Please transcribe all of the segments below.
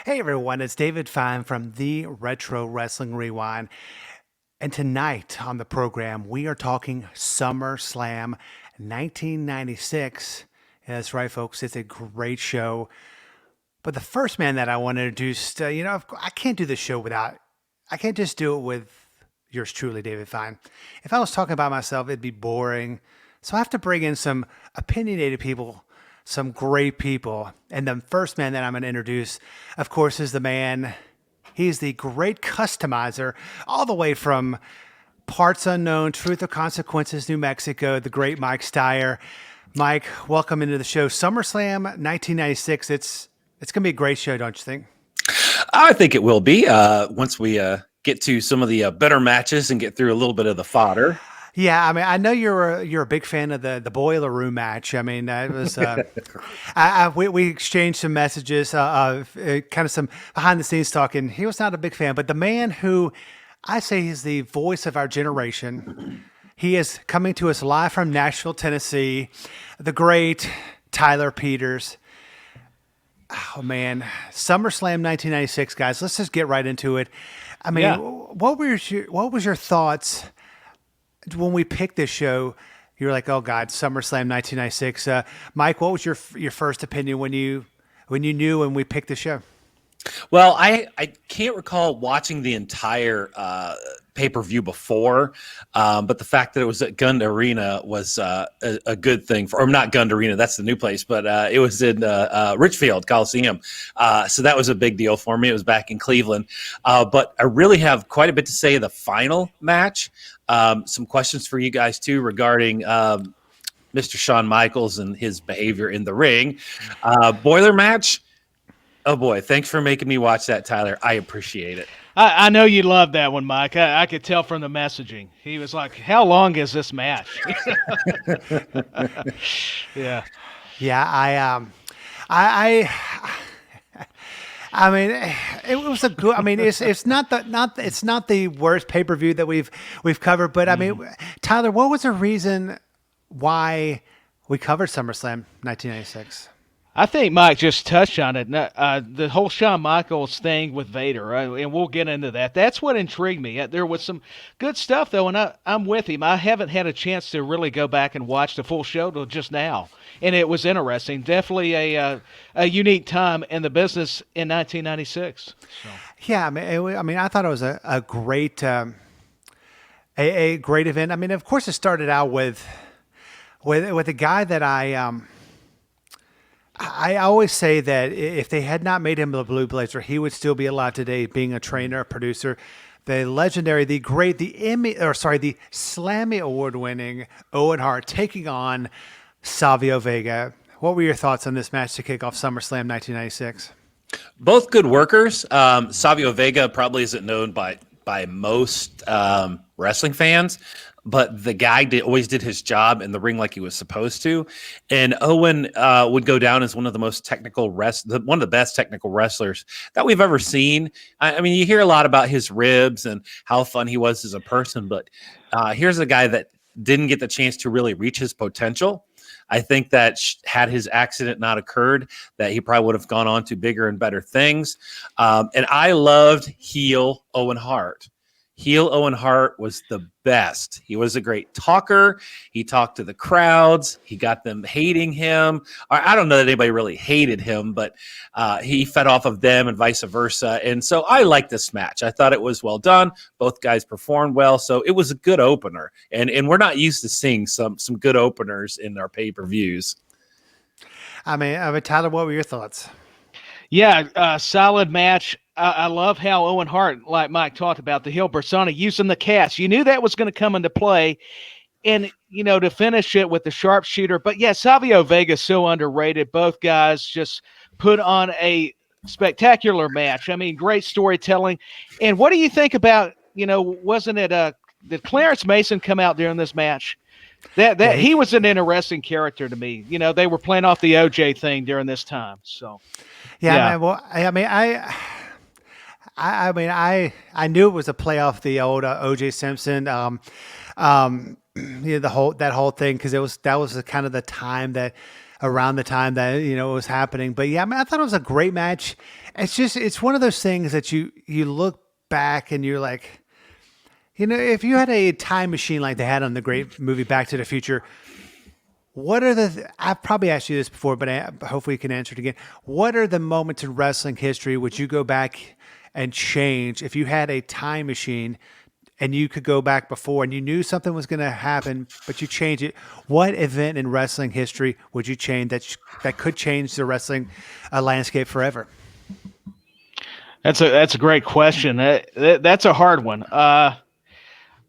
Hey everyone, it's David Fine from the Retro Wrestling Rewind. And tonight on the program, we are talking SummerSlam 1996. Yeah, that's right, folks. It's a great show. But the first man that I want to introduce, I can't do this show I can't just do it with yours truly, David Fine. If I was talking about myself, it'd be boring. So I have to bring in some opinionated people, some great people. And the first man that I'm going to introduce, of course, is the man. He's the great customizer, all the way from Parts Unknown, Truth or Consequences, New Mexico, the great Mike Styer. Mike, welcome into the show. SummerSlam 1996. It's going to be a great show, don't you think? I think it will be once we get to some of the better matches and get through a little bit of the fodder. Yeah, I mean, I know you're a big fan of the Boiler Room match. I mean, it was we exchanged some messages, kind of some behind the scenes talk, and he was not a big fan. But the man who I say is the voice of our generation, he is coming to us live from Nashville, Tennessee. The great Tyler Peters. Oh man, SummerSlam 1996, guys. Let's just get right into it. I mean, what was your thoughts when we picked this show? You're like, oh God, SummerSlam 1996. Mike, what was your first opinion when you knew when we picked the show? Well, I can't recall watching the entire pay-per-view before, but the fact that it was at Gund Arena was a good thing or not Gund Arena, that's the new place, but it was in Richfield Coliseum. So that was a big deal for me. It was back in Cleveland. But I really have quite a bit to say of the final match. Some questions for you guys too regarding Mr. Shawn Michaels and his behavior in the ring. Boiler match. Oh boy, thanks for making me watch that, Tyler. I appreciate it. I know you love that one, Mike. I could tell from the messaging. He was like, how long is this match? Yeah. Yeah, I mean, it was a good. I mean, it's not the worst pay-per-view that we've covered, but I mean, Tyler, what was the reason why we covered SummerSlam 1996? I think Mike just touched on it. The whole Shawn Michaels thing with Vader, and we'll get into that. That's what intrigued me. There was some good stuff, though, and I'm with him. I haven't had a chance to really go back and watch the full show till just now, and it was interesting. Definitely a unique time in the business in 1996. So. Yeah, I mean, I thought it was a great a great event. I mean, of course, it started out with a guy that I always say that if they had not made him the Blue Blazer, he would still be alive today, being a trainer, a producer. The legendary, the great, the Slammy Award-winning Owen Hart taking on Savio Vega. What were your thoughts on this match to kick off SummerSlam 1996? Both good workers. Savio Vega probably isn't known by most wrestling fans, but the guy always did his job in the ring like he was supposed to. And Owen would go down as one of the most technical one of the best technical wrestlers that we've ever seen. I mean, you hear a lot about his ribs and how fun he was as a person, but here's a guy that didn't get the chance to really reach his potential. I think that had his accident not occurred, that he probably would have gone on to bigger and better things. And I loved heel Owen Hart. Heel Owen Hart was the best. He was a great talker. He talked to the crowds. He got them hating him. I don't know that anybody really hated him, but he fed off of them and vice versa. And so I liked this match. I thought it was well done. Both guys performed well. So it was a good opener. And we're not used to seeing some good openers in our pay-per-views. I mean, Tyler, what were your thoughts? Yeah, solid match. I love how Owen Hart, like Mike talked about, the heel persona, using the cast. You knew that was going to come into play. And, to finish it with the sharpshooter. But, yeah, Savio Vega so underrated. Both guys just put on a spectacular match. I mean, great storytelling. And what do you think about, wasn't it did Clarence Mason come out during this match? That he was an interesting character to me. They were playing off the OJ thing during this time. So, yeah. I knew it was a play off the old OJ Simpson. The whole thing, because that was kind of the time that around the time that it was happening. But yeah, I mean, I thought it was a great match. It's one of those things that you look back and you're like, if you had a time machine like they had on the great movie Back to the Future, what are I've probably asked you this before, but hopefully you can answer it again. What are the moments in wrestling history would you go back and change if you had a time machine and you could go back before and you knew something was going to happen, but you change it? What event in wrestling history would you change that could change the wrestling landscape forever? That's a great question. That's a hard one.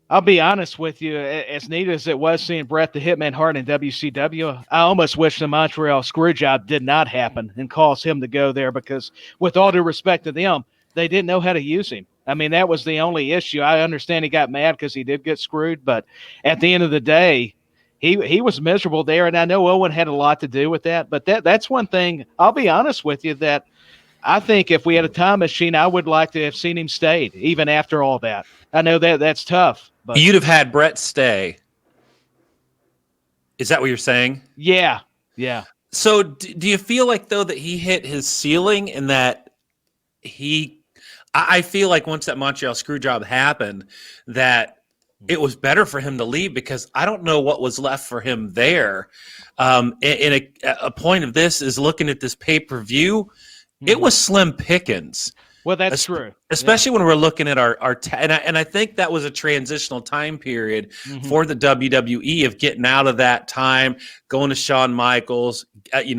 I'll be honest with you. As neat as it was seeing Bret the Hitman Hart in WCW, I almost wish the Montreal Screwjob did not happen and cause him to go there, because with all due respect to them, they didn't know how to use him. I mean, that was the only issue. I understand he got mad because he did get screwed, but at the end of the day, he was miserable there, and I know Owen had a lot to do with that. But that's one thing, I'll be honest with you, that I think if we had a time machine, I would like to have seen him stayed, even after all that. I know that's tough. But You'd have had Brett stay. Is that what you're saying? Yeah. So do you feel like, though, that he hit his ceiling and that I feel like once that Montreal Screwjob happened, that it was better for him to leave, because I don't know what was left for him there. And a point of this is looking at this pay-per-view. It was slim pickings. Well, that's true. Especially when we're looking at our and I think that was a transitional time period for the WWE of getting out of that time, going to Shawn Michaels.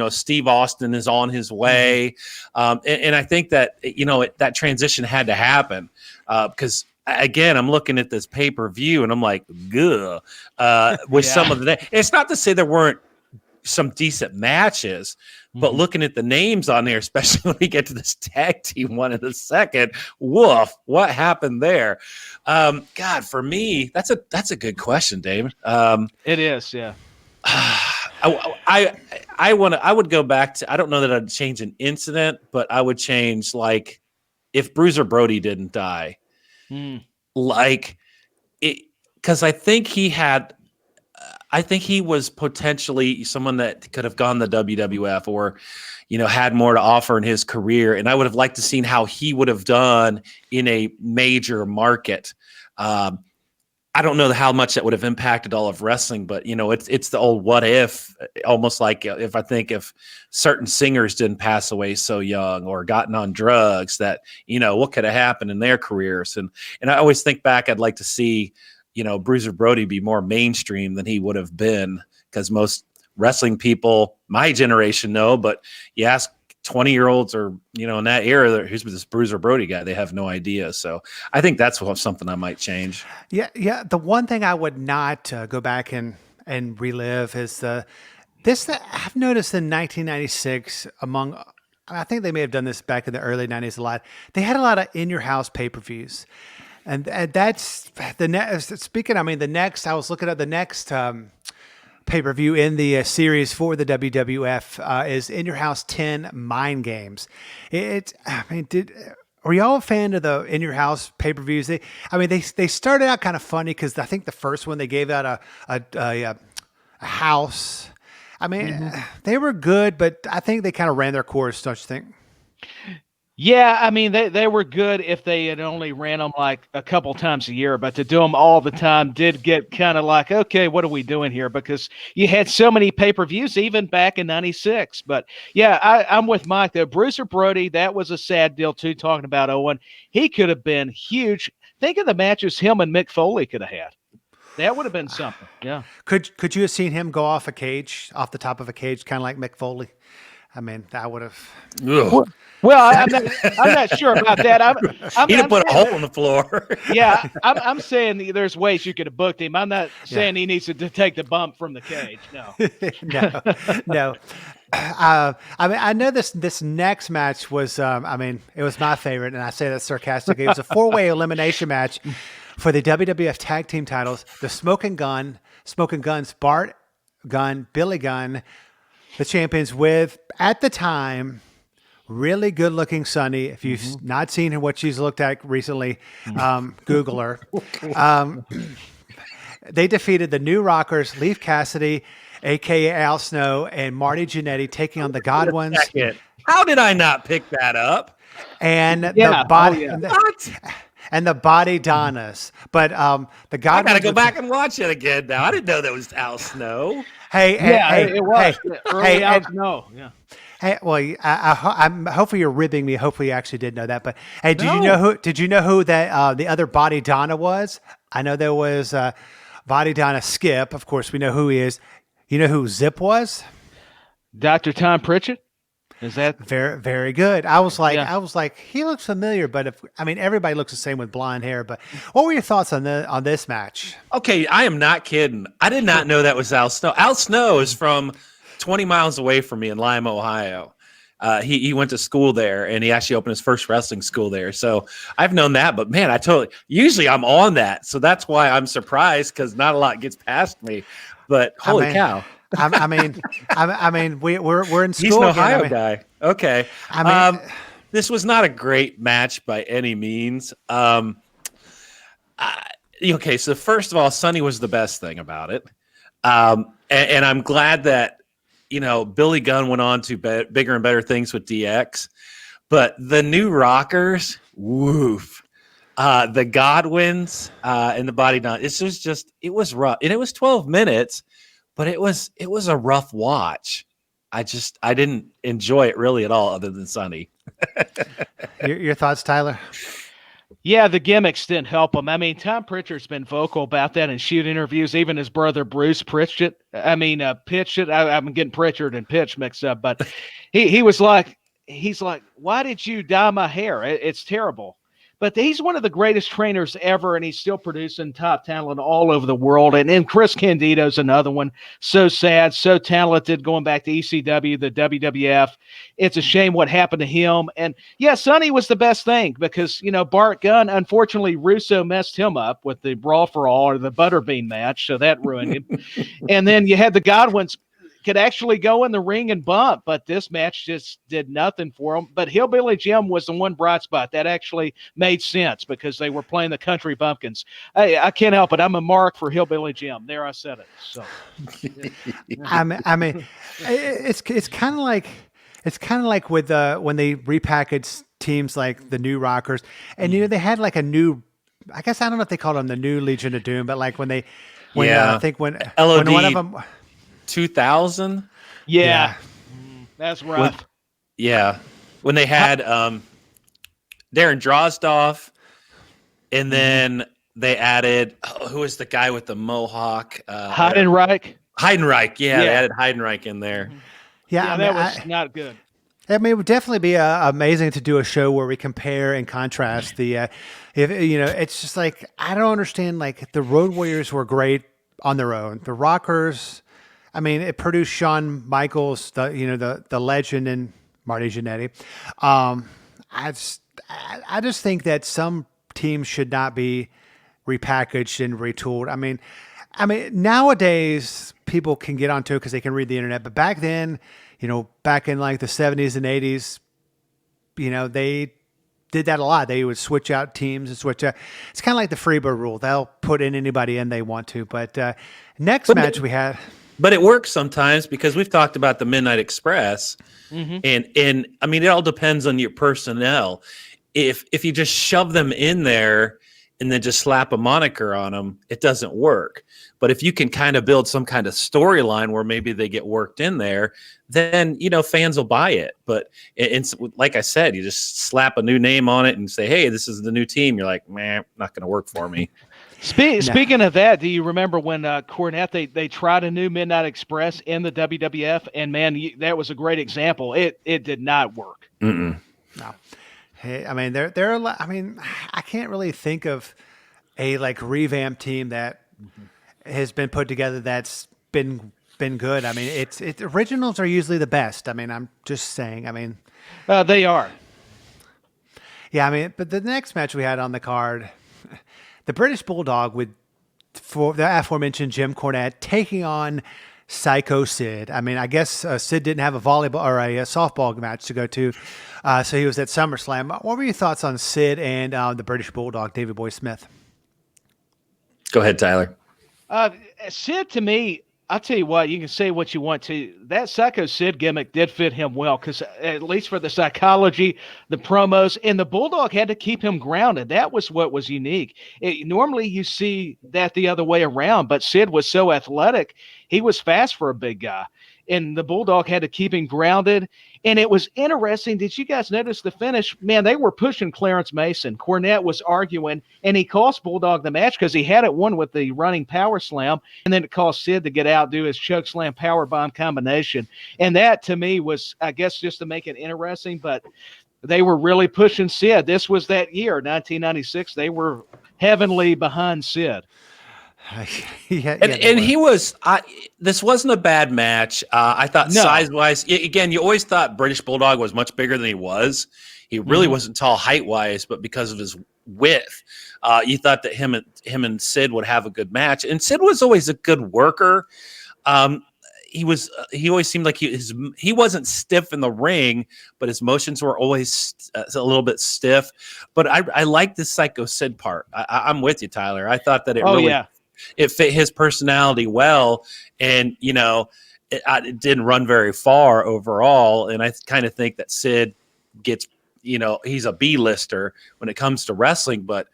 Steve Austin is on his way, and I think that that transition had to happen, because again, I'm looking at this pay-per-view and I'm like, "Gah." With some of the, it's not to say there weren't some decent matches, but looking at the names on there, especially when we get to this tag team one in a second, woof, what happened there? God, for me, that's a good question, David. It is, yeah. I would go back to, I don't know that I'd change an incident, but I would change, like, if Bruiser Brody didn't die, like it, because I think he was potentially someone that could have gone the WWF or, had more to offer in his career. And I would have liked to seen how he would have done in a major market. I don't know how much that would have impacted all of wrestling, but it's the old what if, almost like if certain singers didn't pass away so young or gotten on drugs, that, what could have happened in their careers. And I always think back, I'd like to see, Bruiser Brody be more mainstream than he would have been, because most wrestling people my generation know, but you ask 20-year-olds or, in that era, who's this Bruiser Brody guy, they have no idea. So I think that's something I might change. Yeah. The one thing I would not go back and relive is that I've noticed in 1996 I think they may have done this back in the early 90s a lot. They had a lot of in-your-house pay-per-views. And that's the next. Speaking, the next, I was looking at the next pay-per-view in the series for the WWF is In Your House 10 Mind Games. Were y'all a fan of the In Your House pay-per-views? They started out kind of funny, because I think the first one they gave out a house. They were good, but I think they kind of ran their course, don't you think? Yeah, they were good if they had only ran them like a couple times a year, but to do them all the time did get kind of like, okay, what are we doing here? Because you had so many pay-per-views even back in 96. But yeah, I'm with Mike though. Bruiser Brody, that was a sad deal too, talking about Owen. He could have been huge. Think of the matches him and Mick Foley could have had. That would have been something. Yeah. Could you have seen him go off the top of a cage, kind of like Mick Foley? That would have. Well, I'm not sure about that. He'd have put a hole in the floor. Yeah, I'm saying there's ways you could have booked him. I'm not saying he needs to take the bump from the cage. No. No. I know this next match was. It was my favorite, and I say that sarcastically. It was a 4-way elimination match for the WWF Tag Team titles. The Smoking Guns, Bart Gunn, Billy Gunn, the champions, with, at the time, really good-looking Sunny. If you've not seen what she's looked at recently, Google her. They defeated the New Rockers, Leif Cassidy, aka Al Snow, and Marty Jannetty taking on the Godwins. Second. How did I not pick that up? And Yeah. the body Oh, yeah. What? and the body Donnas. But the I Godwins gotta go would- back and watch it again now. I didn't know that was Al Snow. Hey, Yeah, hey, it was. Hey, Early hey, out, and- no. Yeah. hey, well, I'm hopefully you're ribbing me. Hopefully you actually did know that. But hey, did you No. know who? Did you know who that the other body Donna was? I know there was body Donna Skip. Of course, we know who he is. You know who Zip was? Dr. Tom Pritchett? Is that? Very, very good. I was Yeah. like, he looks familiar, but everybody looks the same with blonde hair. But what were your thoughts on this match? Okay, I am not kidding. I did not know that was Al Snow. Al Snow is from 20 miles away from me in Lima, Ohio. He went to school there, and he actually opened his first wrestling school there. So I've known that, but man, usually I'm on that. So that's why I'm surprised, because not a lot gets past me. But holy cow. we're in school. He's an again. Ohio guy. Okay. I mean- this was not a great match by any means. Okay, so first of all, Sonny was the best thing about it. And I'm glad that, Billy Gunn went on to bigger and better things with DX. But the new Rockers, woof. The Godwins and the Body Don. It was rough. And it was 12 minutes, but it was a rough watch. I didn't enjoy it really at all, other than Sonny. Your thoughts, Tyler? Yeah, the gimmicks didn't help him. I mean, Tom Pritchard's been vocal about that in shoot interviews. Even his brother Bruce pitched it. I'm getting Pritchard and Pitch mixed up, but he's like, why did you dye my hair? It's terrible. But he's one of the greatest trainers ever, and he's still producing top talent all over the world. And then Chris Candido's another one. So sad, so talented, going back to ECW, the WWF. It's a shame what happened to him. And, yeah, Sonny was the best thing because, Bart Gunn, unfortunately, Russo messed him up with the Brawl for All or the Butterbean match, so that ruined him. And then you had the Godwins could actually go in the ring and bump, but this match just did nothing for him. But Hillbilly Jim was the one bright spot that actually made sense because they were playing the Country Bumpkins. Hey, I can't help it. I'm a mark for Hillbilly Jim. There, I said it. So, It's kind of like with when they repackaged teams like the New Rockers, and they had like a new. I guess I don't know if they called them the New Legion of Doom, but like when I think when LOD one of them. 2000. yeah. That's rough. When they had Darren Drozdoff, and then they added who was the guy with the mohawk? Heidenreich. Heidenreich, yeah, they added Heidenreich in there. Yeah, that was not good. I mean, it would definitely be amazing to do a show where we compare and contrast the. It's just like I don't understand. Like the Road Warriors were great on their own. The Rockers. I mean, it produced Shawn Michaels, the legend, and Marty Jannetty. I just think that some teams should not be repackaged and retooled. I mean, nowadays people can get onto it because they can read the internet. But back then, back in like the 70s and 80s, they did that a lot. They would switch out teams and switch out. It's kind of like the Freebird rule. They'll put in anybody in they want to. But next match we had. But it works sometimes because we've talked about the Midnight Express, and I mean it all depends on your personnel. If you just shove them in there and then just slap a moniker on them, it doesn't work. But if you can kind of build some kind of storyline where maybe they get worked in there, then fans will buy it. But it's like I said, you just slap a new name on it and say, "Hey, this is the new team." You're like, "Man, not going to work for me." Speaking of that, do you remember when Cornette they tried a new Midnight Express in the WWF, and man, that was a great example. It did not work. Mm-mm. No, hey, I mean there are. I mean, I can't really think of a like revamped team that has been put together that's been good. I mean, it's originals are usually the best. I mean, I'm just saying. I mean, they are. Yeah, I mean, but the next match we had on the card. The British Bulldog for the aforementioned Jim Cornette taking on Psycho Sid. I mean, I guess Sid didn't have a volleyball or a softball match to go to, so he was at SummerSlam. What were your thoughts on Sid and the British Bulldog, Davey Boy Smith? Go ahead, Tyler. Sid, to me, I'll tell you what, you can say what you want to. That Psycho Sid gimmick did fit him well because, at least for the psychology, the promos, and the Bulldog had to keep him grounded. That was what was unique. Normally, you see that the other way around, but Sid was so athletic. He was fast for a big guy. And the Bulldog had to keep him grounded. And it was interesting. Did you guys notice the finish? Man, they were pushing Clarence Mason. Cornette was arguing, and he cost Bulldog the match because he had it won with the running power slam, and then it caused Sid to get out, do his choke slam power bomb combination. And that, to me, was, I guess, just to make it interesting, but they were really pushing Sid. This was that year, 1996. They were heavily behind Sid. And he was. This wasn't a bad match. I thought size wise. Again, you always thought British Bulldog was much bigger than he was. He really wasn't tall height wise, but because of his width, you thought that him and Sid would have a good match. And Sid was always a good worker. He always seemed like he wasn't stiff in the ring, but his motions were always a little bit stiff. But I like this Psycho Sid part. I'm with you, Tyler. I thought that it fit his personality well, and it didn't run very far overall. And I kind of think that Sid gets, he's a B-lister when it comes to wrestling, but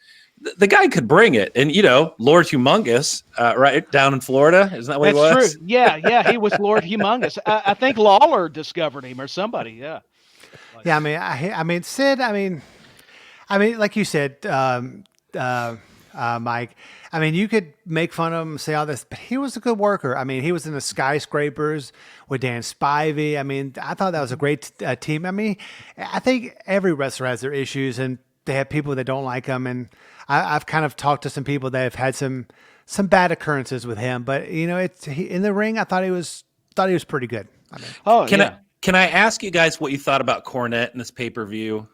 the guy could bring it. And Lord Humongous, right down in Florida, isn't that what he was? That's true. Yeah, he was Lord Humongous. I think Lawler discovered him or somebody. Yeah. Yeah, I mean, Sid. I mean, like you said, Mike. I mean, you could make fun of him, say all this, but he was a good worker. I mean, he was in the Skyscrapers with Dan Spivey. I mean, I thought that was a great team. I mean, I think every wrestler has their issues, and they have people that don't like him. And I've kind of talked to some people that have had some bad occurrences with him. But in the ring, I thought he was pretty good. I mean, can I ask you guys what you thought about Cornette in this pay-per-view?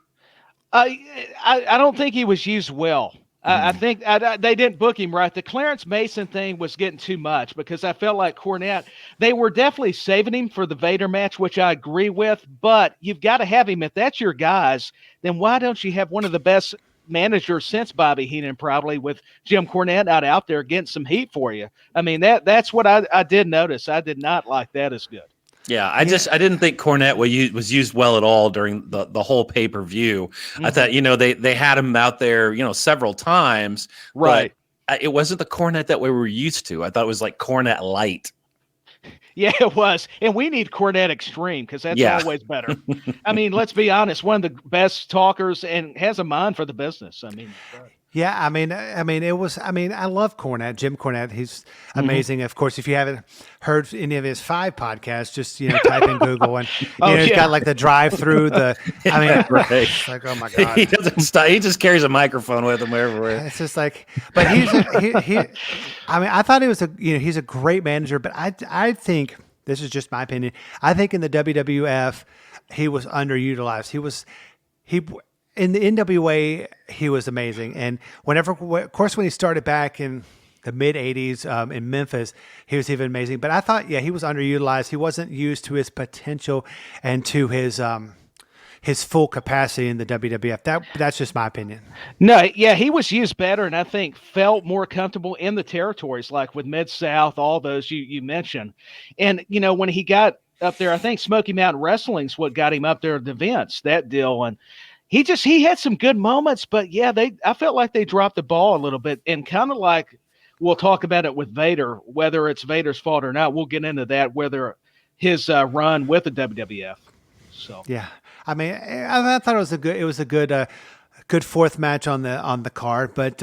I don't think he was used well. I think they didn't book him right. The Clarence Mason thing was getting too much because I felt like Cornette, they were definitely saving him for the Vader match, which I agree with, but you've got to have him. If that's your guys, then why don't you have one of the best managers since Bobby Heenan, probably, with Jim Cornette out there getting some heat for you? I mean, that's what I did notice. I did not like that as good. Yeah, I didn't think Cornette was used well at all during the whole pay-per-view. Mm-hmm. I thought, they had him out there, several times. Right. But it wasn't the Cornette that we were used to. I thought it was like Cornette light. Yeah, it was. And we need Cornette Extreme because that's always better. I mean, let's be honest, one of the best talkers and has a mind for the business. I mean, yeah, I mean, I love Cornette, Jim Cornette. He's amazing. Of course, if you haven't heard any of his 5 podcasts, just type in Google and he's got like the drive-through. Right. It's like, oh my god, he doesn't stop. He just carries a microphone with him everywhere. It's just like, but I thought he was he's a great manager, but I think this is just my opinion. I think in the WWF he was underutilized. In the NWA, he was amazing. And of course, when he started back in the mid 80s in Memphis, he was even amazing. But I thought, he was underutilized. He wasn't used to his potential and to his full capacity in the WWF. That's just my opinion. No, yeah, he was used better, and I think felt more comfortable in the territories, like with Mid-South, all those you mentioned. And, when he got up there, I think Smoky Mountain Wrestling's what got him up there at the Vince, that deal. And he had some good moments, but I felt like they dropped the ball a little bit, and kind of like we'll talk about it with Vader, whether it's Vader's fault or not. We'll get into that, whether his run with the WWF. So yeah, I mean, I thought it was a good fourth match on the card, but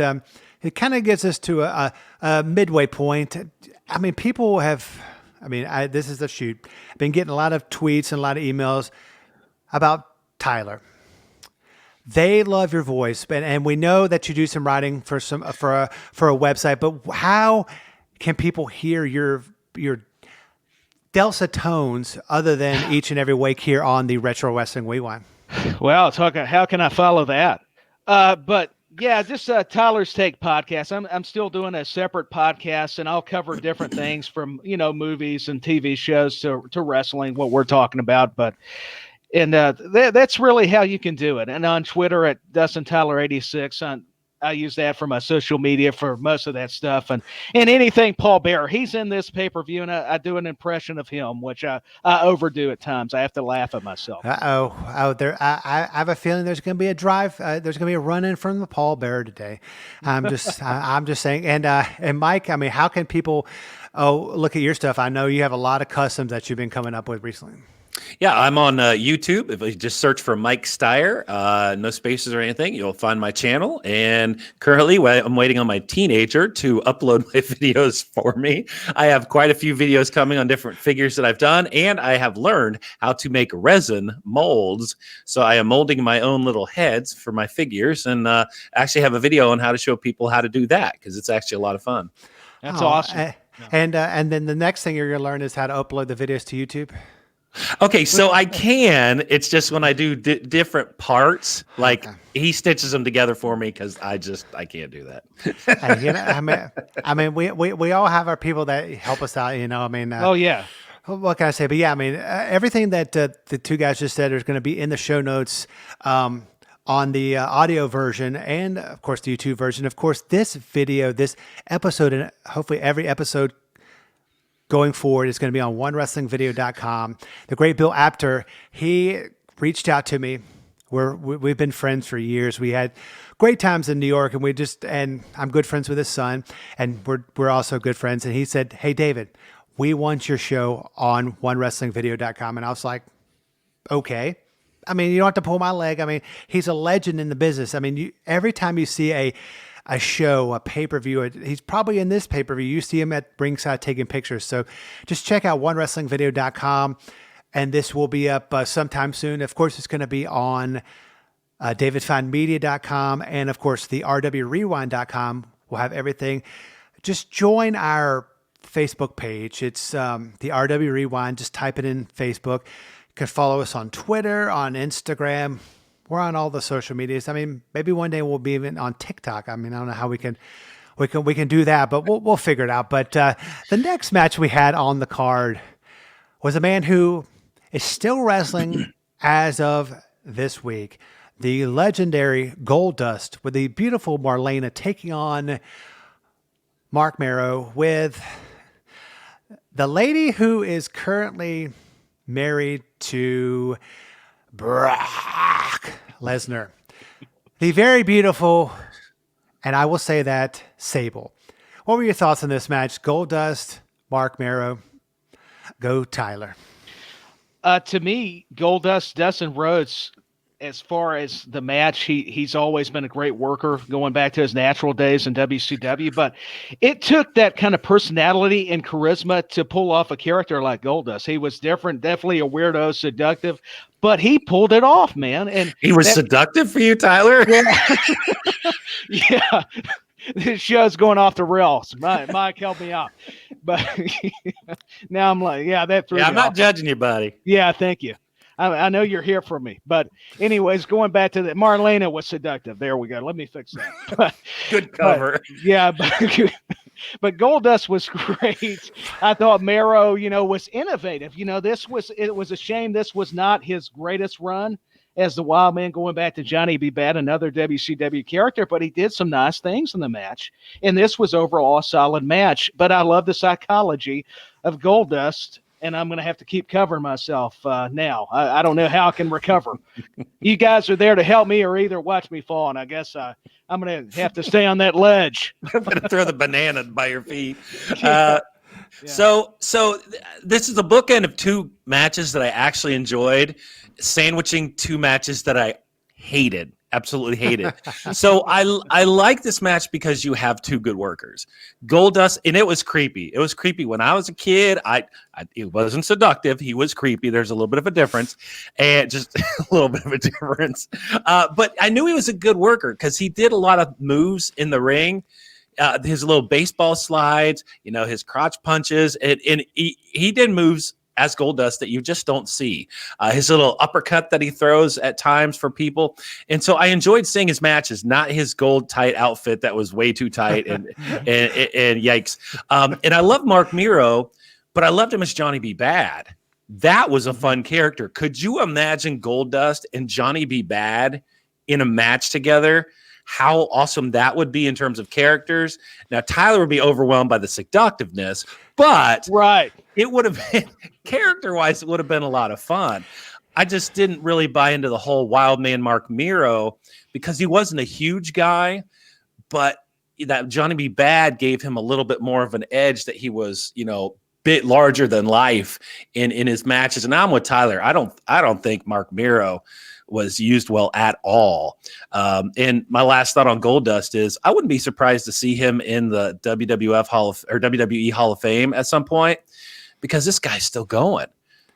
it kind of gets us to a midway point. I mean, people have. I mean, this is the shoot. I've been getting a lot of tweets and a lot of emails about Tyler. They love your voice, and we know that you do some writing for a website. But how can people hear your dulcet tones other than each and every week here on the Retro Wrestling Rewind? Well, how can I follow that? But yeah, just Tyler's Take podcast. I'm still doing a separate podcast, and I'll cover different things from movies and TV shows to wrestling, what we're talking about, but. And that's really how you can do it. And on Twitter at Dustin Tyler 86, on I use that for my social media for most of that stuff, and anything Paul Bearer. He's in this pay-per-view, and I do an impression of him, which I overdo at times. I have to laugh at myself. There. I have a feeling there's going to be a drive. There's going to be a run in from the Paul Bearer today. I'm just saying. And Mike, I mean, how can people look at your stuff? I know you have a lot of customs that you've been coming up with recently. Yeah, I'm on YouTube. If you just search for Mike Styer, no spaces or anything, you'll find my channel. And currently, I'm waiting on my teenager to upload my videos for me. I have quite a few videos coming on different figures that I've done, and I have learned how to make resin molds. So I am molding my own little heads for my figures, and actually have a video on how to show people how to do that, because it's actually a lot of fun. That's awesome. And then the next thing you're going to learn is how to upload the videos to YouTube. Okay, so I can. It's just when I do different parts, like he stitches them together for me, because I can't do that. I mean, we all have our people that help us out. I mean, oh yeah. What can I say? But yeah, I mean, everything that the two guys just said is going to be in the show notes on the audio version, and of course the YouTube version. Of course, this video, this episode, and hopefully every episode going forward is going to be on onewrestlingvideo.com. The great Bill Apter, he reached out to me. We've been friends for years. We had great times in New York, and I'm good friends with his son, and we're also good friends. And he said, "Hey, David, we want your show on onewrestlingvideo.com." And I was like, okay. I mean, you don't have to pull my leg. I mean, he's a legend in the business. I mean, every time you see a show, a pay-per-view, he's probably in this pay-per-view. You see him at ringside taking pictures. So just check out onewrestlingvideo.com, and this will be up sometime soon. Of course, it's going to be on davidfinemedia.com, and of course, the rwrewind.com will have everything. Just join our Facebook page. It's the RW Rewind. Just type it in Facebook. You can follow us on Twitter, on Instagram. We're on all the social medias. I mean, maybe one day we'll be even on TikTok. I mean, I don't know how we can do that, but we'll figure it out. But the next match we had on the card was a man who is still wrestling as of this week. The legendary Goldust with the beautiful Marlena taking on Mark Marrow with the lady who is currently married to Brock Lesnar, the very beautiful, and I will say that, Sable. What were your thoughts on this match? Goldust, Mark Marrow, go Tyler. To me, Goldust, Dustin Rhodes, as far as the match, he's always been a great worker going back to his natural days in WCW, but it took that kind of personality and charisma to pull off a character like Goldust. He was different, definitely a weirdo, seductive, but he pulled it off, man. And he was seductive for you, Tyler? Yeah. Yeah. This show's going off the rails. Mike helped me out. But now I'm like, yeah, that threw me I'm not off. judging you, buddy. Yeah, thank you. I know you're here for me. But anyways, going back to that, Marlena was seductive. There we go. Let me fix that. Good cover. But Goldust was great. I thought Marrow, was innovative. It was a shame this was not his greatest run as the Wild Man, going back to Johnny B. Bad, another WCW character, but he did some nice things in the match. And this was overall a solid match. But I love the psychology of Goldust, and I'm going to have to keep covering myself now. I don't know how I can recover. You guys are there to help me or either watch me fall, and I guess I'm going to have to stay on that ledge. I'm going to throw the banana by your feet. Yeah. So this is the bookend of two matches that I actually enjoyed, sandwiching two matches that I hated, absolutely hated. So I like this match because you have two good workers. Goldust, and it was creepy. It was creepy when I was a kid. It wasn't seductive. He was creepy. There's a little bit of a difference, and just a little bit of a difference. But I knew he was a good worker because he did a lot of moves in the ring. His little baseball slides, his crotch punches, and he did moves as Goldust that you just don't see. His little uppercut that he throws at times for people. And so I enjoyed seeing his matches, not his gold tight outfit that was way too tight and yikes. And I love Mark Marrow, but I loved him as Johnny B. Bad. That was a fun character. Could you imagine Goldust and Johnny B. Bad in a match together? how awesome that would be in terms of characters. Now, Tyler would be overwhelmed by the seductiveness, but Right. it would have been, character-wise, it would have been a lot of fun. I just didn't really buy into the whole wild man Mark Miro because he wasn't a huge guy, but that Johnny B. Bad gave him a little bit more of an edge that he was, bit larger than life in his matches. And I'm with Tyler. I don't think Mark Miro was used well at all. And my last thought on Goldust is I wouldn't be surprised to see him in the WWE Hall of Fame at some point because this guy's still going.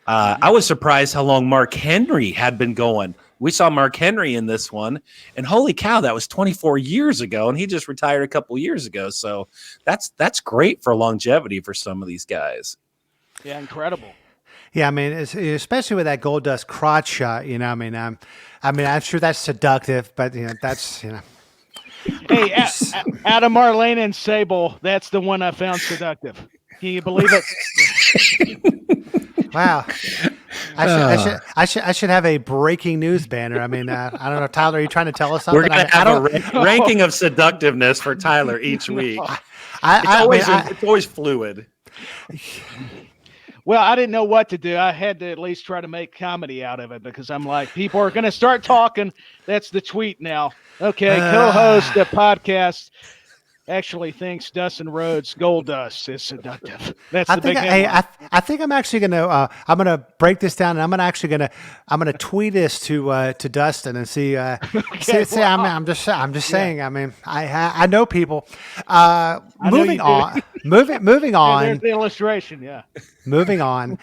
I was surprised how long Mark Henry had been going. We saw Mark Henry in this one, and holy cow, that was 24 years ago, and he just retired a couple years ago. So that's great for longevity for some of these guys. Yeah, incredible. Yeah, I mean, especially with that Goldust crotch shot, I'm sure that's seductive, but that's. Hey, out of Marlene and Sable, that's the one I found seductive. Can you believe it? Wow. I should have a breaking news banner. I mean, I don't know, Tyler, are you trying to tell us something? We're going to have a ranking of seductiveness for Tyler each week. It's always fluid. Well, I didn't know what to do. I had to at least try to make comedy out of it because I'm like, people are going to start talking. That's the tweet now. Okay, co-host the podcast actually thinks Dustin Rhodes Goldust is seductive. That's the big headline. I think I'm actually going to break this down, and I'm going to tweet this to Dustin and see. See, I'm just saying. I mean, I know people. Moving on. Moving on. There's the illustration. Yeah. Moving on.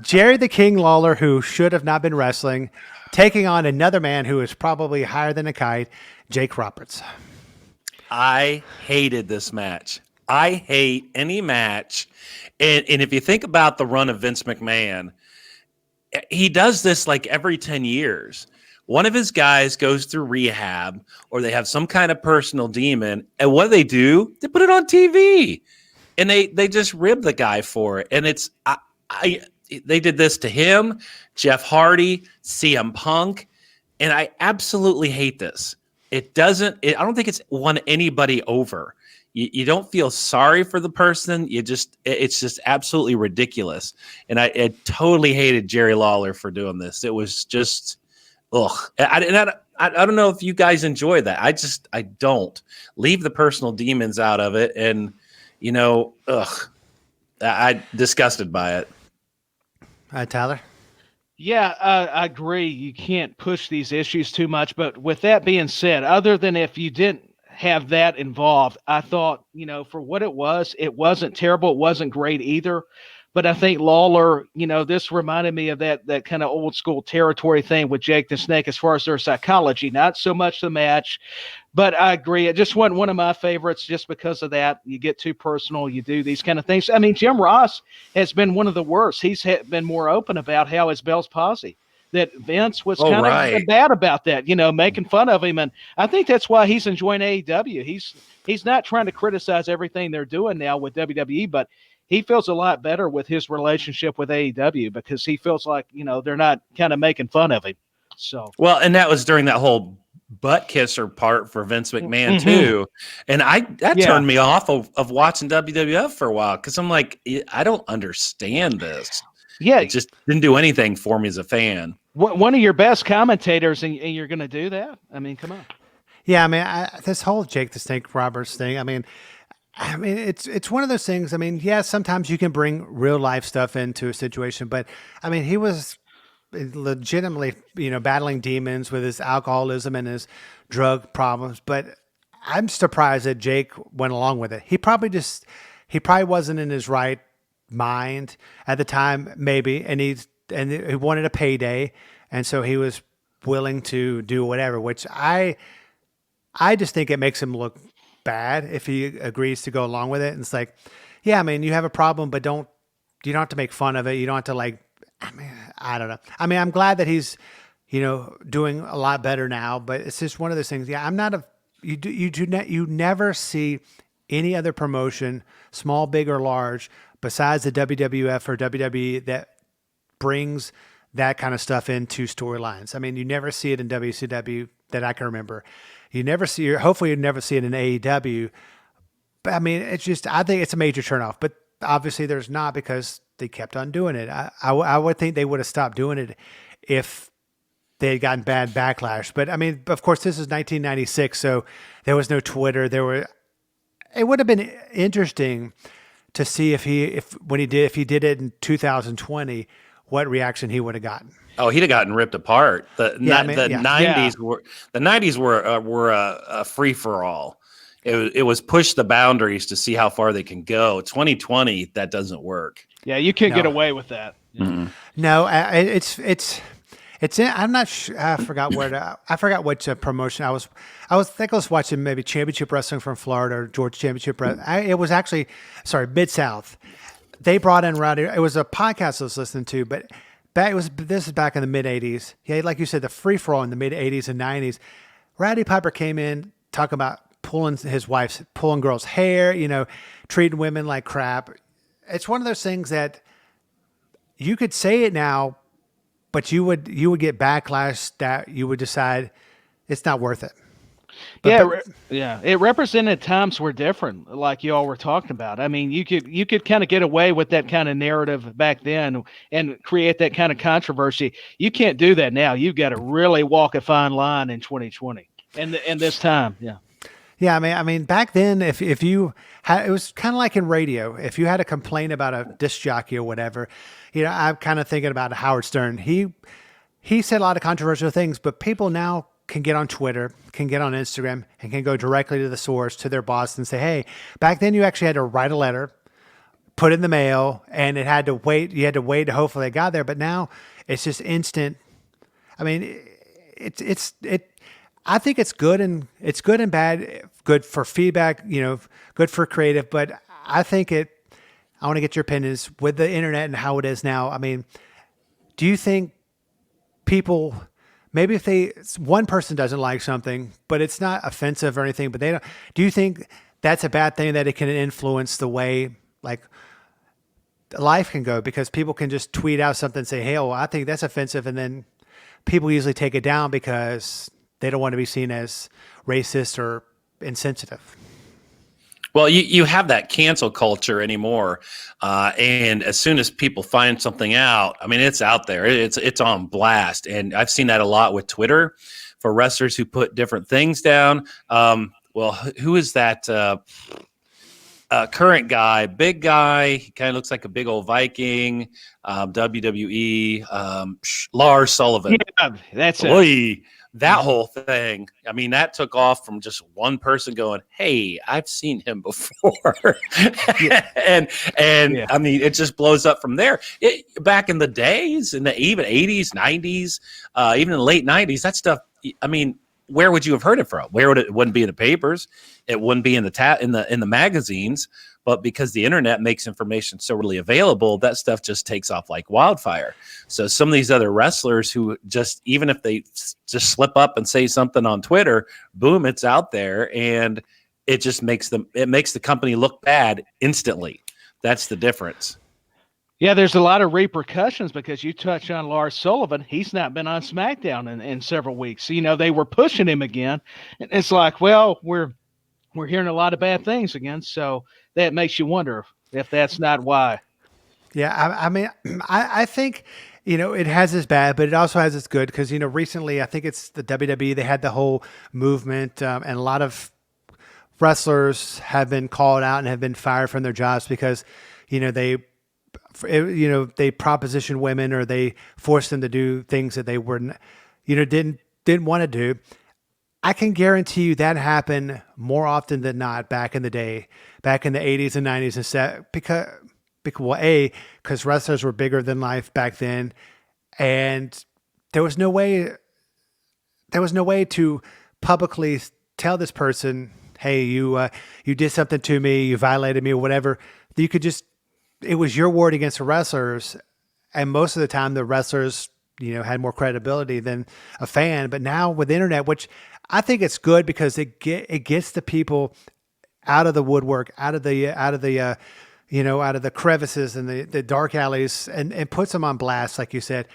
Jerry the King Lawler, who should have not been wrestling, taking on another man who is probably higher than a kite, Jake Roberts. I hated this match. I hate any match. And if you think about the run of Vince McMahon, he does this like every 10 years. One of his guys goes through rehab or they have some kind of personal demon. And what do? They put it on TV. And they just rib the guy for it. And they did this to him, Jeff Hardy, CM Punk. And I absolutely hate this. I don't think it's won anybody over. You don't feel sorry for the person. It's just absolutely ridiculous. And I totally hated Jerry Lawler for doing this. It was just, ugh. I don't know if you guys enjoy that. I don't. Leave the personal demons out of it. And, ugh. I'm disgusted by it. Tyler? Yeah, I agree. You can't push these issues too much. But with that being said, other than if you didn't have that involved, I thought, for what it wasn't terrible. It wasn't great either. But I think Lawler, this reminded me of that kind of old school territory thing with Jake the Snake as far as their psychology, not so much the match. But I agree. It just wasn't one of my favorites just because of that. You get too personal. You do these kind of things. I mean, Jim Ross has been one of the worst. He's been more open about how his Bell's palsy, that Vince was kind of bad about that, making fun of him. And I think that's why he's enjoying AEW. He's not trying to criticize everything they're doing now with WWE, but he feels a lot better with his relationship with AEW because he feels like, they're not kind of making fun of him. So, well, and that was during that whole butt kisser part for Vince McMahon too. And that turned me off of watching WWF for a while. Cause I'm like, I don't understand this. Yeah. It just didn't do anything for me as a fan. One of your best commentators and you're going to do that. I mean, come on. Yeah. I mean, this whole Jake the Snake Roberts thing, I mean, it's one of those things. I mean, yeah, sometimes you can bring real life stuff into a situation, but I mean, he was legitimately, battling demons with his alcoholism and his drug problems. But I'm surprised that Jake went along with it. He probably wasn't in his right mind at the time, maybe, and he wanted a payday, and so he was willing to do whatever. Which I just think it makes him look bad if he agrees to go along with it. And it's like, yeah, I mean, you have a problem, but you don't have to make fun of it. You don't have to I don't know. I mean, I'm glad that he's, doing a lot better now, but it's just one of those things. Yeah, I'm not you never see any other promotion, small, big, or large, besides the WWF or WWE that brings that kind of stuff into storylines. I mean, you never see it in WCW that I can remember. You never see it. Hopefully you never see it in AEW. But I mean, it's just, I think it's a major turnoff, but obviously there's not, because they kept on doing it. I would think they would have stopped doing it if they had gotten bad backlash. But I mean, of course, this is 1996, so there was no Twitter. It would have been interesting to see if he did it in 2020, what reaction he would have gotten. Oh, he'd have gotten ripped apart. The 90s were a free for all. It was push the boundaries to see how far they can go. 2020, that doesn't work. Yeah, you can't get away with that. Mm-hmm. No, it's in, I'm not sure. I forgot which promotion I was watching, maybe Championship Wrestling from Florida or Georgia Championship. It was actually, Mid-South. They brought in Rowdy. It was a podcast I was listening to, but this is back in the mid 80s. Yeah, like you said, the free for all in the mid 80s and 90s. Rowdy Piper came in talking about pulling girls' hair, treating women like crap. It's one of those things that you could say it now, but you would get backlash that you would decide it's not worth it. It represented times were different, like you all were talking about. I mean, you could kind of get away with that kind of narrative back then and create that kind of controversy. You can't do that now. You've got to really walk a fine line in 2020 and this time. Yeah. Yeah, I mean, back then, if you had, it was kind of like in radio. If you had a complaint about a disc jockey or whatever, I'm kind of thinking about Howard Stern. He said a lot of controversial things, but people now can get on Twitter, can get on Instagram, and can go directly to the source, to their boss, and say, hey, back then you actually had to write a letter, put it in the mail, and it had to wait. You had to wait to hopefully it got there. But now it's just instant. I mean, I think it's good and bad. Good for feedback, good for creative. But I want to get your opinions with the internet and how it is now. I mean, do you think people, maybe if one person doesn't like something, but it's not offensive or anything, but do you think that's a bad thing, that it can influence the way like life can go? Because people can just tweet out something and say, hey, I think that's offensive. And then people usually take it down because they don't want to be seen as racist or insensitive. Well, you have that cancel culture anymore, and as soon as people find something out, I mean, it's out there, it's on blast, and I've seen that a lot with Twitter for wrestlers who put different things down. Well, who is that current guy? Big guy, he kind of looks like a big old Viking. WWE, Lars Sullivan. Yeah, that's it. Boy, that whole thing, I mean, that took off from just one person going, hey, I've seen him before. and I mean, it just blows up from there. Back in the days, in the even 80s, 90s, even in the late 90s, that stuff, I mean, where would you have heard it from? It wouldn't be in the papers. It wouldn't be in the magazines. But because the internet makes information so readily available, that stuff just takes off like wildfire. So some of these other wrestlers who just, even if they just slip up and say something on Twitter, boom, it's out there, and it just makes the company look bad instantly. That's the difference. Yeah, there's a lot of repercussions because you touched on Lars Sullivan. He's not been on SmackDown in several weeks. They were pushing him again. And it's like, well, we're hearing a lot of bad things again. So that makes you wonder if that's not why. Yeah, I mean, I think, it has its bad, but it also has its good because, recently, I think it's the WWE, they had the whole movement, and a lot of wrestlers have been called out and have been fired from their jobs because, they proposition women or they forced them to do things that they weren't, didn't want to do. I can guarantee you that happened more often than not back in the day, back in the 80s and 90s, and because wrestlers were bigger than life back then, and there was no way to publicly tell this person, hey, you did something to me, you violated me, or whatever. You could just, it was your word against the wrestlers, and most of the time the wrestlers, had more credibility than a fan. But now with the internet, which I think it's good because it gets the people out of the woodwork, out of the crevices and the dark alleys, and puts them on blast, like you said.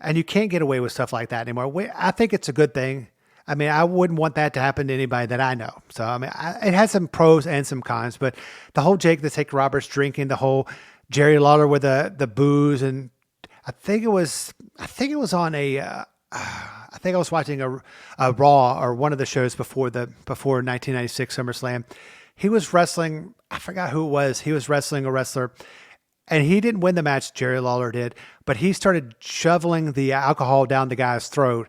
and you can't get away with stuff like that anymore. I think it's a good thing. I mean, I wouldn't want that to happen to anybody that I know. So, I mean, it has some pros and some cons, but the whole Jake the Snake Roberts drinking, the whole Jerry Lawler with the booze, and I think it was on I think I was watching a Raw or one of the shows before 1996 SummerSlam. He was wrestling. I forgot who it was. He was wrestling a wrestler, and he didn't win the match. Jerry Lawler did, but he started shoveling the alcohol down the guy's throat,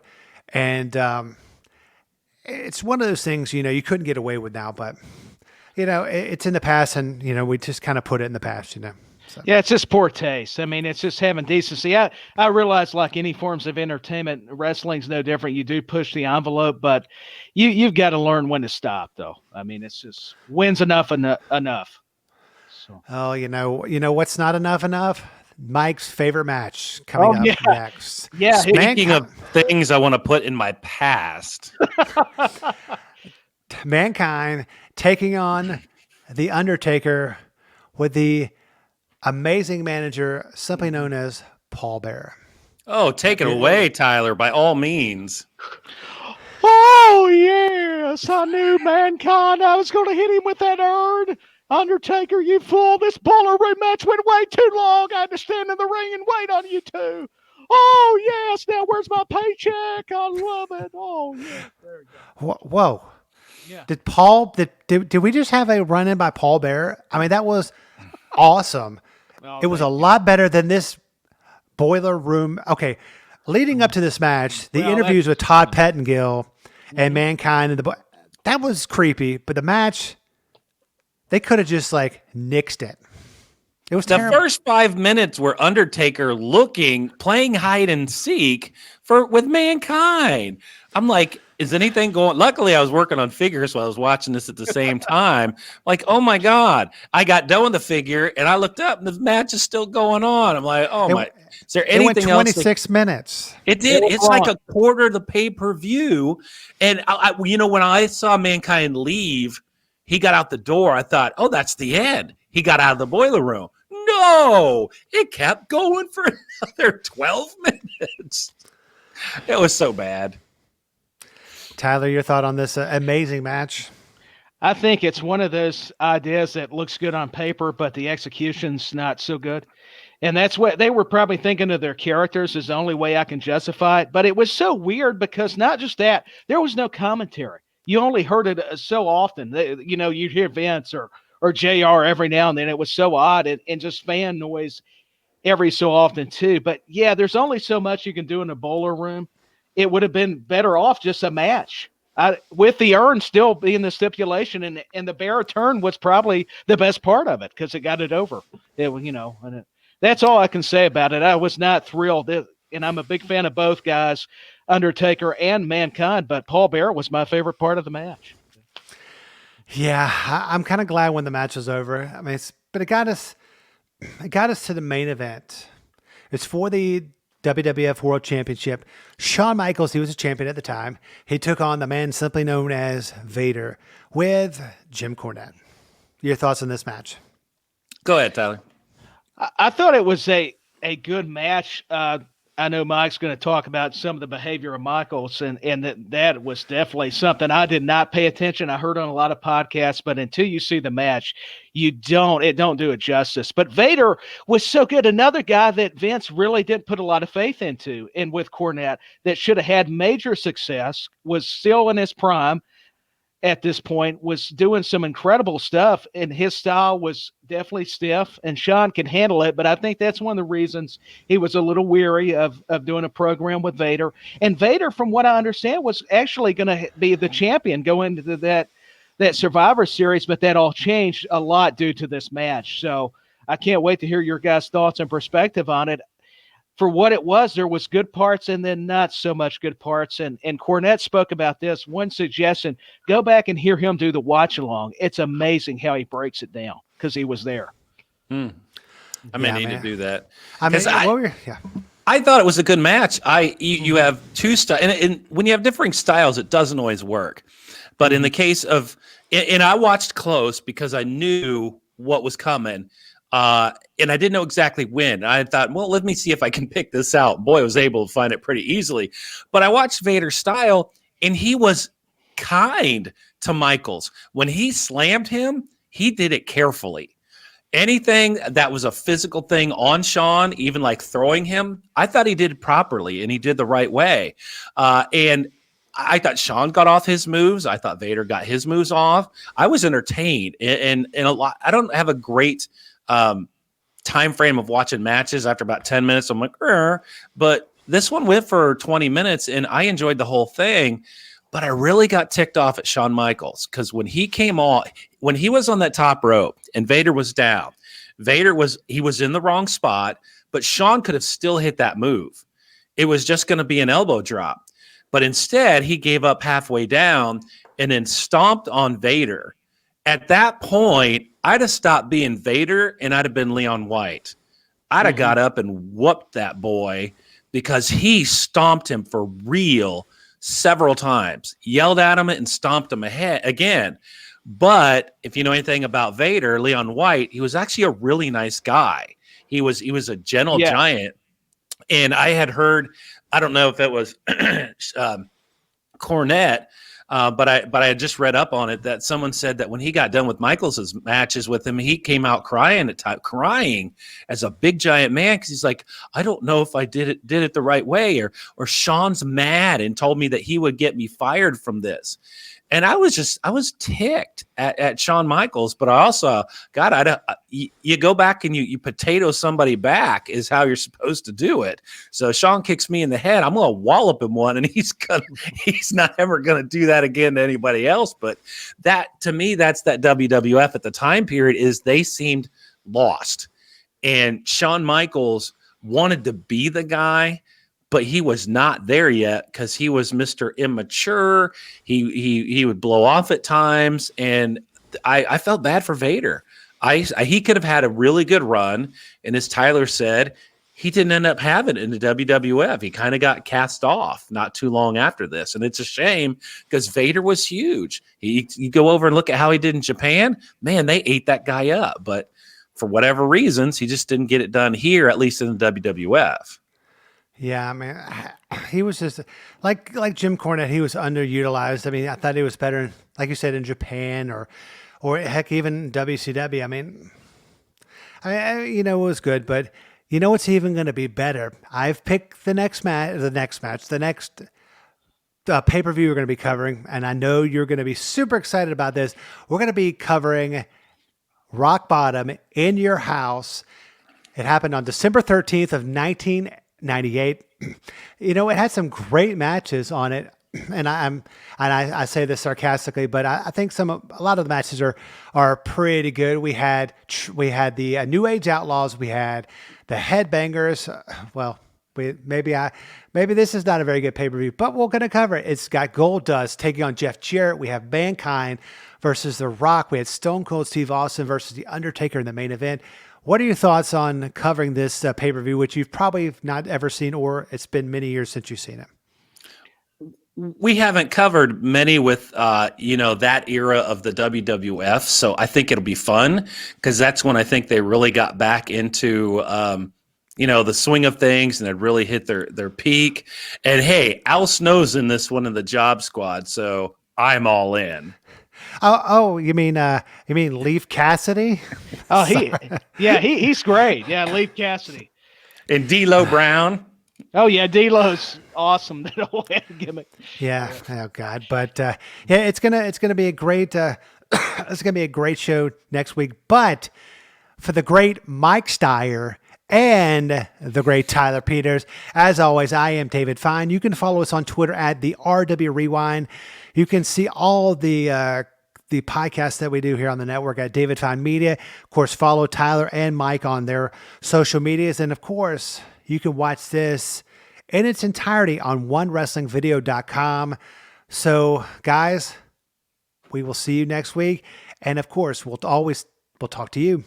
and it's one of those things, you couldn't get away with now, but it's in the past, and we just kind of put it in the past, So. Yeah, it's just poor taste. I mean, it's just having decency. I realize, like any forms of entertainment, wrestling's no different. You do push the envelope, but you've got to learn when to stop, though. I mean, it's just when's enough. So. Oh, you know what's not enough? Mike's favorite match coming up next. Yeah. Speaking of things I want to put in my past. Mankind taking on The Undertaker with the amazing manager, simply known as Paul Bearer. Oh, take it away, Tyler, by all means. Oh, yes. I knew Mankind. I was going to hit him with that urn. Undertaker, you fool. This Boiler Room match went way too long. I had to stand in the ring and wait on you two. Oh, yes. Now where's my paycheck? I love it. Oh, yeah. There we go. Whoa. Yeah. Did we just have a run-in by Paul Bearer? I mean, that was awesome. Oh, it was a lot better than this Boiler Room. Okay, leading up to this match, the interviews with Todd Pettengill and Mankind and that was creepy, but the match, they could have just nixed it. It was terrible. The first 5 minutes were Undertaker playing hide and seek with Mankind. I'm like, is anything going? Luckily, I was working on figures while I was watching this at the same time. Like, oh my God. I got done with the figure and I looked up and the match is still going on. I'm like, is there anything else? 26 minutes. It did. It's like a quarter of the pay-per-view. And when I saw Mankind leave, he got out the door. I thought, oh, that's the end. He got out of the Boiler Room. No, it kept going for another 12 minutes. It was so bad. Tyler, your thought on this amazing match? I think it's one of those ideas that looks good on paper, but the execution's not so good. And that's what they were probably thinking of their characters is the only way I can justify it. But it was so weird because not just that, there was no commentary. You only heard it so often. You'd hear Vince or JR every now and then. It was so odd and just fan noise every so often too. But yeah, there's only so much you can do in a Boiler Room. It would have been better off just a match with the urn still being the stipulation, and the Bear turn was probably the best part of it because it got it over. That's all I can say about it. I was not thrilled, and I'm a big fan of both guys, Undertaker and Mankind, but Paul Bear was my favorite part of the match. Yeah, I'm kind of glad when the match was over. I mean, but it got us to the main event. It's for the WWF World Championship. Shawn Michaels, he was a champion at the time. He took on the man simply known as Vader with Jim Cornette. Your thoughts on this match? Go ahead, Tyler. I thought it was a good match. I know Mike's going to talk about some of the behavior of Michaels, and that was definitely something I did not pay attention. I heard on a lot of podcasts, but until you see the match, it don't do it justice. But Vader was so good. Another guy that Vince really didn't put a lot of faith into, and with Cornette, that should have had major success, was still in his prime at this point, was doing some incredible stuff, and his style was definitely stiff, and Shawn can handle it, but I think that's one of the reasons he was a little weary of doing a program with Vader. And Vader, from what I understand, was actually going to be the champion going into that Survivor Series, but that all changed a lot due to this match. So I can't wait to hear your guys' thoughts and perspective on it. For what it was, there was good parts and then not so much good parts. And Cornette spoke about this. One suggestion, go back and hear him do the watch along. It's amazing how he breaks it down because he was there. I may need to do that. I thought it was a good match. You have two styles, and when you have differing styles, it doesn't always work. But in the case of, and I watched close because I knew what was coming. And I didn't know exactly when. I thought, well, let me see if I can pick this out. Boy, I was able to find it pretty easily. But I watched Vader's style, and he was kind to Michaels. When he slammed him, he did it carefully. Anything that was a physical thing on Shawn, even like throwing him, I thought he did properly, and he did the right way. And I thought Shawn got off his moves. I thought Vader got his moves off. I was entertained, and a lot. I don't have a great time frame of watching matches. After about 10 minutes, I'm like, but this one went for 20 minutes, and I enjoyed the whole thing. But I really got ticked off at Shawn Michaels because when he came on, when he was on that top rope and Vader was down, he was in the wrong spot, but Shawn could have still hit that move. It was just going to be an elbow drop. But instead, he gave up halfway down and then stomped on Vader. At that point, I'd have stopped being Vader and I'd have been Leon White. I'd have got up and whooped that boy because he stomped him for real several times, yelled at him and stomped him ahead again. But if you know anything about Vader, Leon White, he was actually a really nice guy. He was a gentle giant. And I had heard, I don't know if it was Cornette, but I had just read up on it that someone said that when he got done with Michaels' matches with him, he came out crying as a big giant man because he's like, I don't know if I did it the right way, or Shawn's mad and told me that he would get me fired from this. And I was ticked at Shawn Michaels, but I also, God, you go back and you potato somebody back is how you're supposed to do it. So Shawn kicks me in the head, I'm going to wallop him one, and he's not ever going to do that again to anybody else. But that, to me, that's that WWF at the time period is they seemed lost. And Shawn Michaels wanted to be the guy, but he was not there yet because he was Mr. Immature. He would blow off at times, and I felt bad for Vader. He could have had a really good run, and as Tyler said, he didn't end up having it in the WWF. He kind of got cast off not too long after this, and it's a shame because Vader was huge. You go over and look at how he did in Japan, man, they ate that guy up. But for whatever reasons, he just didn't get it done here, at least in the WWF. Yeah, I mean, he was just like Jim Cornette. He was underutilized. I mean, I thought he was better, like you said, in Japan or heck, even WCW. I mean, it was good, but you know what's even going to be better? I've picked the next pay-per-view we're going to be covering, and I know you're going to be super excited about this. We're going to be covering Rock Bottom in Your House. It happened on December 13th of 1998. It had some great matches on it, and I say this sarcastically, but I think a lot of the matches are pretty good. We had the New Age Outlaws, we had the Headbangers. Well, maybe this is not a very good pay-per-view, but we're going to cover it. It's got Goldust taking on Jeff Jarrett. We have Mankind versus The Rock. We had Stone Cold Steve Austin versus The Undertaker in the main event. What are your thoughts on covering this pay-per-view, which you've probably not ever seen, or it's been many years since you've seen it? We haven't covered many with, that era of the WWF. So I think it'll be fun because that's when I think they really got back into, the swing of things and had really hit their peak. And hey, Al Snow's in this one in the Job Squad. So I'm all in. Oh, you mean Leif Cassidy? Oh, he's great. Yeah, Leif Cassidy. And D'Lo Brown. Oh yeah, D'Lo's awesome. That whole gimmick. Yeah. Oh God. But it's gonna be a great it's gonna be a great show next week. But for the great Mike Styer and the great Tyler Peters, as always, I am David Fine. You can follow us on Twitter at the RW Rewind. You can see all the podcasts that we do here on the network at David Fine Media. Of course, follow Tyler and Mike on their social medias. And of course, you can watch this in its entirety on onewrestlingvideo.com. So guys, we will see you next week. And of course, we'll talk to you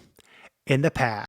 in the past.